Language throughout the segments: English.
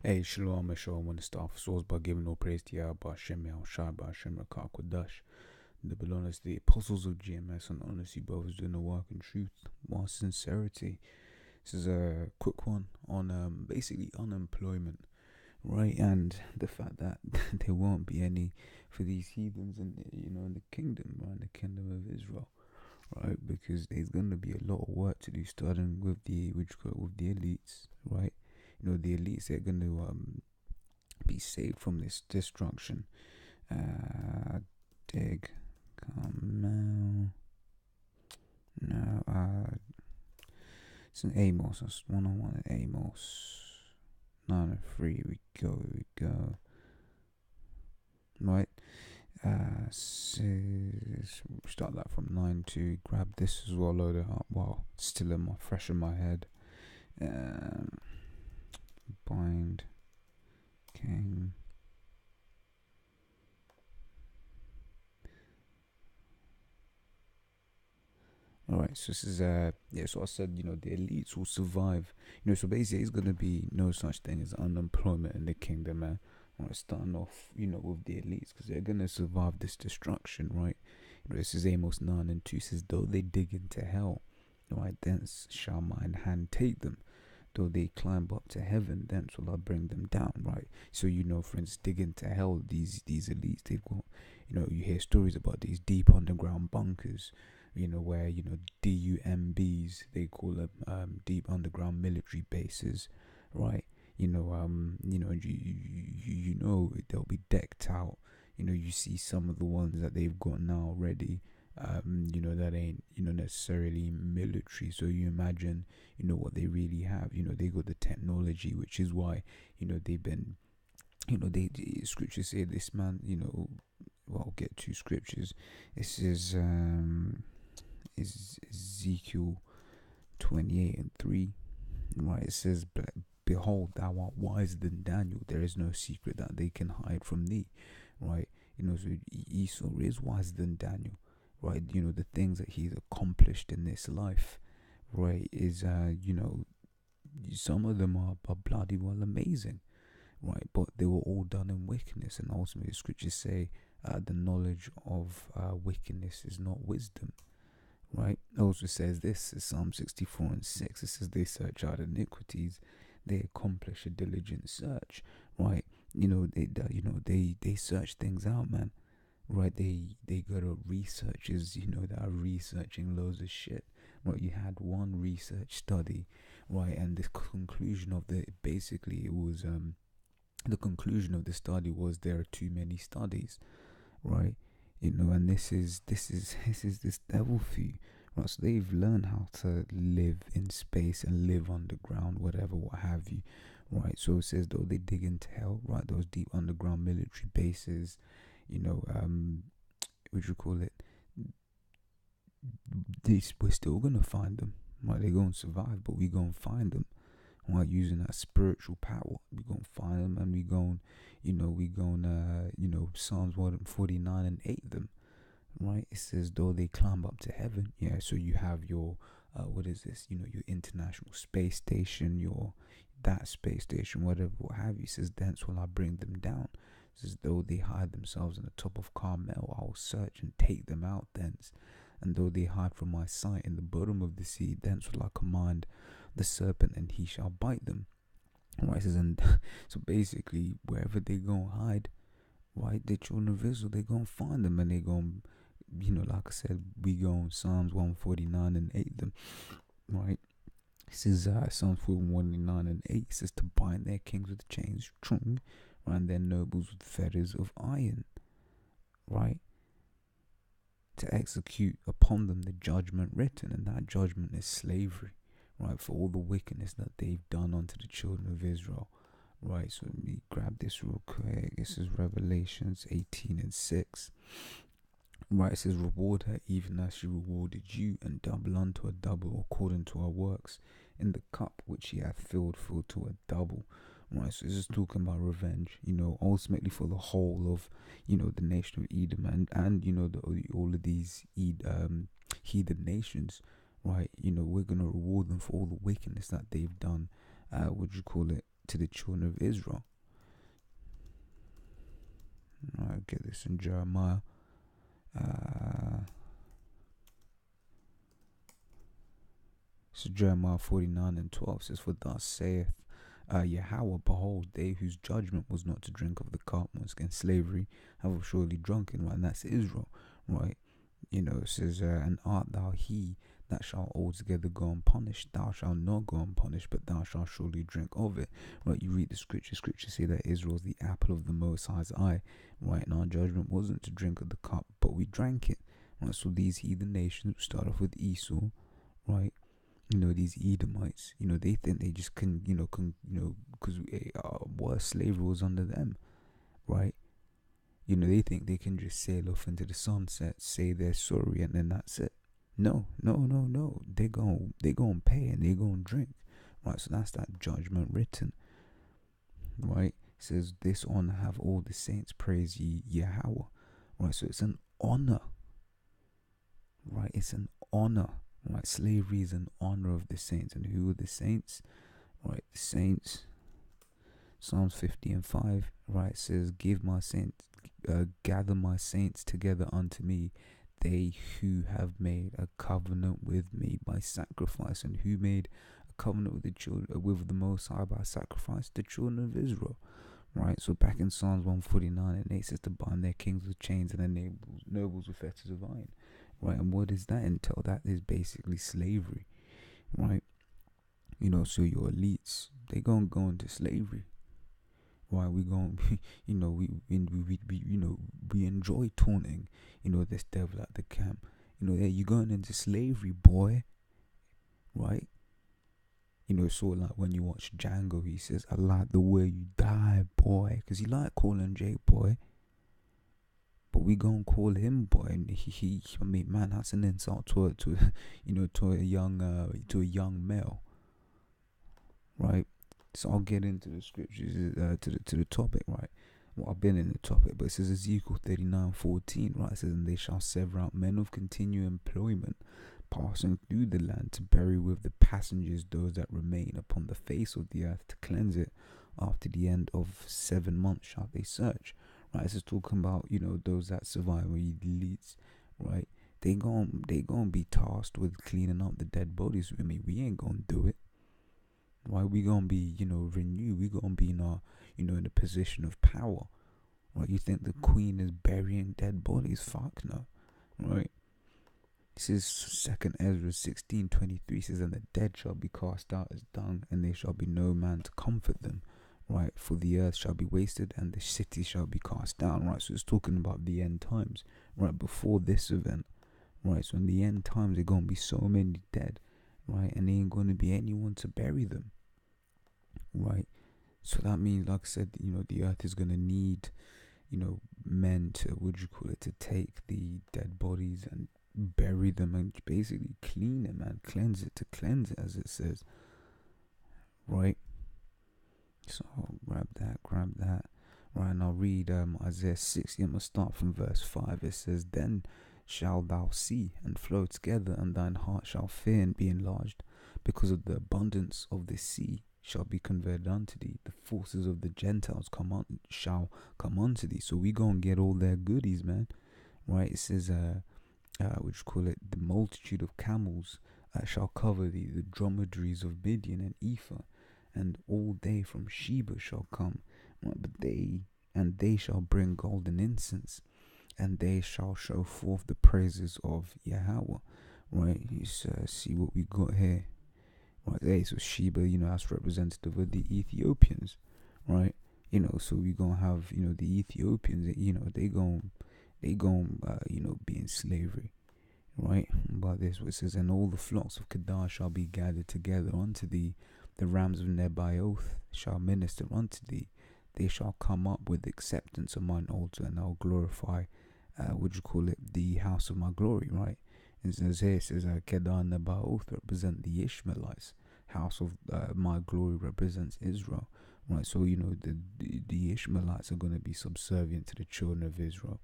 Hey, Shalom, Shalom, and stuff. Source by giving all praise to Yahweh, Hashem, Shai, Hashem, Kodash, the belongers, the apostles of GMS, and honestly, brothers doing the work in truth, while sincerity. This is a quick one on basically unemployment, right? And the fact that there won't be any for these heathens in the kingdom, right? The kingdom of Israel, right? Because there's gonna be a lot of work to do, starting with the with the elites, right? The elites, they're going to be saved from this destruction. Dig, come now. It's an Amos. It's 101 in Amos 9:3. We go. Right. Start that from 9:2. Grab this as well. Load it up. Wow, it's still fresh in my head. Bind King. Alright, so this is so I said, the elites will survive. So basically it's gonna be no such thing as unemployment in the kingdom, man. Alright, starting off, with the elites, because they're gonna survive this destruction, right? This is Amos 9:2 says, though they dig into hell, right, thence shall mine hand take them. Though they climb up to heaven, thence will I bring them down, right? So, for instance, dig into hell, these elites, they've got, you hear stories about these deep underground bunkers, where, DUMBs, they call them, deep underground military bases, right? They'll be decked out. You see some of the ones that they've got now already, that ain't, necessarily military. So you imagine, what they really have. They got the technology, which is why, they've been, the scriptures say this man, well, I'll get two scriptures. This is Ezekiel 28:3, right? It says, behold, thou art wiser than Daniel. There is no secret that they can hide from thee, right? So Esau is wiser than Daniel, right? The things that he's accomplished in this life, right, is some of them are bloody well amazing, right? But they were all done in wickedness, and ultimately the scriptures say the knowledge of wickedness is not wisdom, right? It also says this is Psalm 64:6. It says they search out iniquities, they accomplish a diligent search, right? They search things out, man, right? They go to researchers, that are researching loads of shit, right? You had one research study, right? And the conclusion of the conclusion of the study was there are too many studies, right? And this is this devil for you, right? So they've learned how to live in space and live underground, whatever, what have you, right? So it says, though they dig into hell, right, those deep underground military bases, what you call it, we're still gonna find them, right? They're gonna survive, but we gonna find them, right? Using that spiritual power, we gonna find them, and we gonna Psalms 149:8 them, right? It says, though they climb up to heaven, so you have your what is this, your international space station, that space station, whatever, what have you. It says, thence will I bring them down. It says, though they hide themselves in the top of Carmel, I will search and take them out thence. And though they hide from my sight in the bottom of the sea, thence will I command the serpent, and he shall bite them, right? It says, and so basically, wherever they go and hide, right, the children of Israel, they gonna find them, and they gonna, like I said, we go on Psalms 149:8 them, right? It says Psalms 149:8, it says, to bind their kings with chains strong, right, and their nobles with fetters of iron, right, to execute upon them the judgment written, and that judgment is slavery, right, for all the wickedness that they've done unto the children of Israel, right? So let me grab this real quick. This is Revelations 18:6. Right, it says, reward her even as she rewarded you, and double unto a double according to her works. In the cup which she hath filled to a double. Right, so this is talking about revenge, ultimately for the whole of, the nation of Edom, and all of these heathen nations, right? We're gonna reward them for all the wickedness that they've done, to the children of Israel. I get this in Jeremiah. So Jeremiah 49:12 says, "For thus saith Yahweh, behold, they whose judgment was not to drink of the cup, once again slavery, have surely drunken," right? And that's Israel, right? It says, "And art thou he that shall altogether go unpunished? Thou shalt not go unpunished, but thou shalt surely drink of it," right? You read the scriptures say that Israel is the apple of the Most High's eye, right? And our judgment wasn't to drink of the cup, but we drank it, right? So these heathen nations start off with Esau, right? These Edomites, they think they just because worse slavery was under them, right? They think they can just sail off into the sunset, say they're sorry, and then that's it. No. They go and pay, and they go and drink, right? So that's that judgment written, right? It says, "This honor have all the saints, praise ye Yahweh," right? So it's an honor, right? It's an honor. Right, slavery is an honor of the saints. And who are the saints? Right, the saints. Psalms 50:5, right, says, gather my saints together unto me, they who have made a covenant with me by sacrifice. And who made a covenant with the Most High by sacrifice? The children of Israel. Right, so back in Psalms 149:8 it says to bind their kings with chains and their nobles with fetters of iron. Right, and what does that entail? That is basically slavery, right? So your elites, they gonna go into slavery. Why we gonna, we enjoy taunting, this devil at the camp. You going into slavery, boy, right? Sort of like when you watch Django, he says, "I like the way you die, boy," because he like calling Jake boy. But we gonna call him boy, and I mean, man, that's an insult to a young male, right? So I'll get into the scriptures to the topic, right? Well, I've been in the topic, but it says Ezekiel 39:14, right? It says, "And they shall sever out men of continual employment, passing through the land, to bury with the passengers those that remain upon the face of the earth, to cleanse it. After the end of 7 months shall they search." Right, this is talking about those that survive, or the elites, right? They gon' be tasked with cleaning up the dead bodies. I mean, we ain't gonna do it. Why? We gonna be renewed. We gonna be in a in a position of power, right? You think the queen is burying dead bodies? Fuck no, right? This is 2 Ezra 16:23 says, "And the dead shall be cast out as dung, and there shall be no man to comfort them." Right, for the earth shall be wasted and the city shall be cast down. Right, so it's talking about the end times, right, before this event. Right, so in the end times there gonna be so many dead, right, and there ain't gonna be anyone to bury them. Right, so that means, like I said, the earth is gonna need men to to take the dead bodies and bury them and basically clean them and cleanse it, as it says. Right, so grab that. Right, and I'll read Isaiah 60. I'm going to start from verse 5. It says, "Then shalt thou see and flow together, and thine heart shall fear and be enlarged, because of the abundance of the sea shall be converted unto thee. The forces of the Gentiles shall come unto thee." So we gonna get all their goodies, man. Right, it says, the multitude of camels shall cover thee, the dromedaries of Midian and Ephah, and all they from Sheba shall come, right? But they shall bring golden incense, and they shall show forth the praises of Yahweh. Right, you see what we got here. Right, hey, so Sheba, that's representative of the Ethiopians, right? So we gonna have the Ethiopians, they gon' be in slavery, right? But this what it says, "And all the flocks of Kedar shall be gathered together unto thee. The rams of Nebaioth shall minister unto thee. They shall come up with acceptance of mine altar, and I'll glorify, the house of my glory," right? It says here, Kedar and Nebaioth represent the Ishmaelites. House of my glory represents Israel, right? So, the Ishmaelites are going to be subservient to the children of Israel,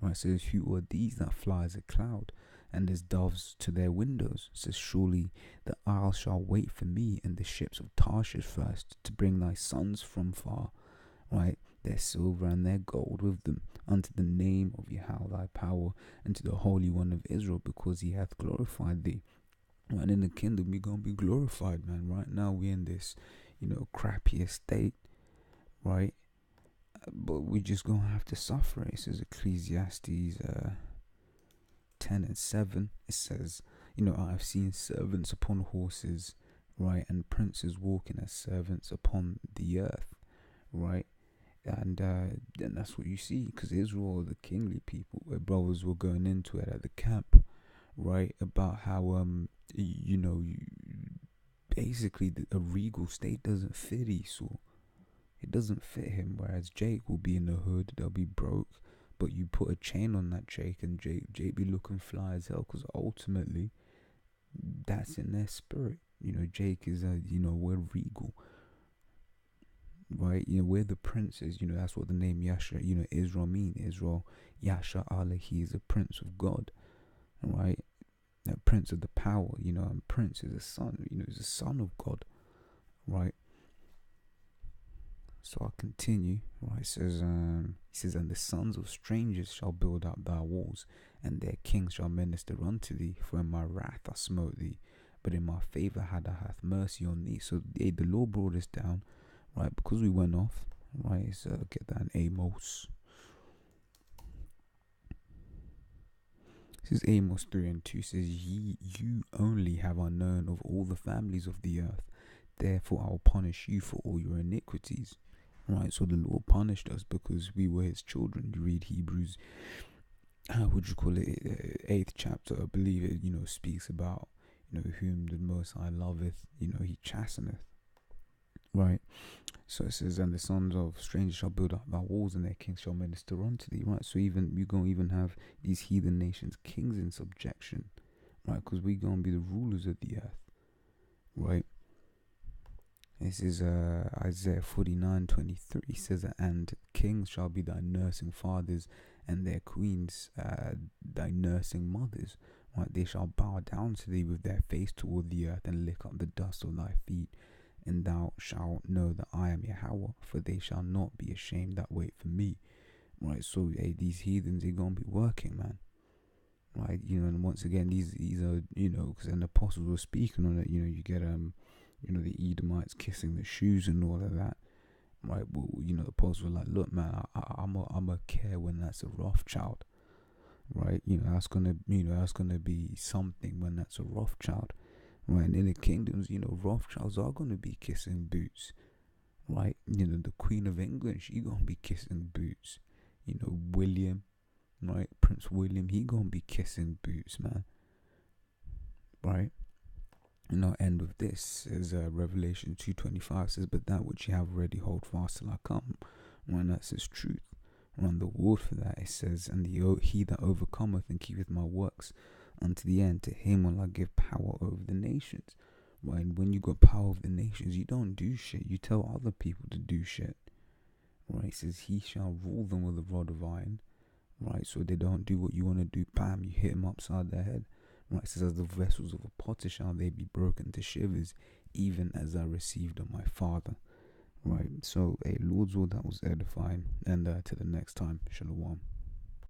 right? So who are these that fly as a cloud and as doves to their windows. It says, surely the isle shall wait for me, and the ships of Tarshish first, to bring thy sons from far, right? Their silver and their gold with them, unto the name of Yahweh thy power, and to the Holy One of Israel, because he hath glorified thee. And in the kingdom we gonna be glorified, man. Right now we in this, crappy estate, right? But we just gonna have to suffer. It says Ecclesiastes 10:7. It says, I have seen servants upon horses, right, and princes walking as servants upon the earth, right? And that's what you see, because Israel, the kingly people, where brothers were going into it at the camp, right, about how basically a regal state doesn't fit Esau. It doesn't fit him. Whereas Jake will be in the hood, they'll be broke, but you put a chain on that Jake, and Jake be looking fly as hell, because ultimately that's in their spirit. Jake is we're regal, right? We're the princes. That's what the name Yasha, Israel mean. Israel, Yasha Allah, he is a prince of God, right? A prince of the power, and prince is a son, is a son of God, right? So I'll continue, right? It says, and the sons of strangers shall build up thy walls, and their kings shall minister unto thee. For in my wrath I smote thee, but in my favor had I hath mercy on thee. So the Lord brought us down, right? Because we went off, right? So get that in Amos. This is Amos 3:2. Says, you only have I known of all the families of the earth. Therefore I will punish you for all your iniquities. Right, so the Lord punished us because we were his children. You read Hebrews, 8th chapter, I believe it, speaks about, whom the Most High loveth, he chasteneth. Right, so it says, and the sons of strangers shall build up thy walls, and their kings shall minister unto thee. Right, so you're going to even have these heathen nations kings in subjection, right, because we're going to be the rulers of the earth, right. This is Isaiah 49:23. Says, and kings shall be thy nursing fathers, and their queens thy nursing mothers. Right, they shall bow down to thee with their face toward the earth, and lick up the dust of thy feet. And thou shalt know that I am Yahweh, for they shall not be ashamed that wait for me. Right, so these heathens, they're gonna be working, man. Right, and once again, these are, because the apostles were speaking on it. You get the Edomites kissing the shoes and all of that, right? Well, the apostles were like, look, man, I'm a care when that's a Rothschild, right? That's gonna be something when that's a Rothschild, right? And in the kingdoms, Rothschilds are gonna be kissing boots, right? The Queen of England, she gonna be kissing boots. William, right? Prince William, he gonna be kissing boots, man, right? End of this is Revelation 2:25 says, but that which you have already hold fast till I come. When that says truth. Run the word for that. It says, and he that overcometh and keepeth my works unto the end, to him will I give power over the nations. Right? And when you got power over the nations, you don't do shit. You tell other people to do shit. Right? It says, he shall rule them with a rod of iron. Right? So they don't do what you want to do. Bam, you hit them upside their head. Right, it says, as the vessels of a potter shall they be broken to shivers, even as I received of my Father. Right, so Lord's will, that was edifying, and till the next time, Shalom.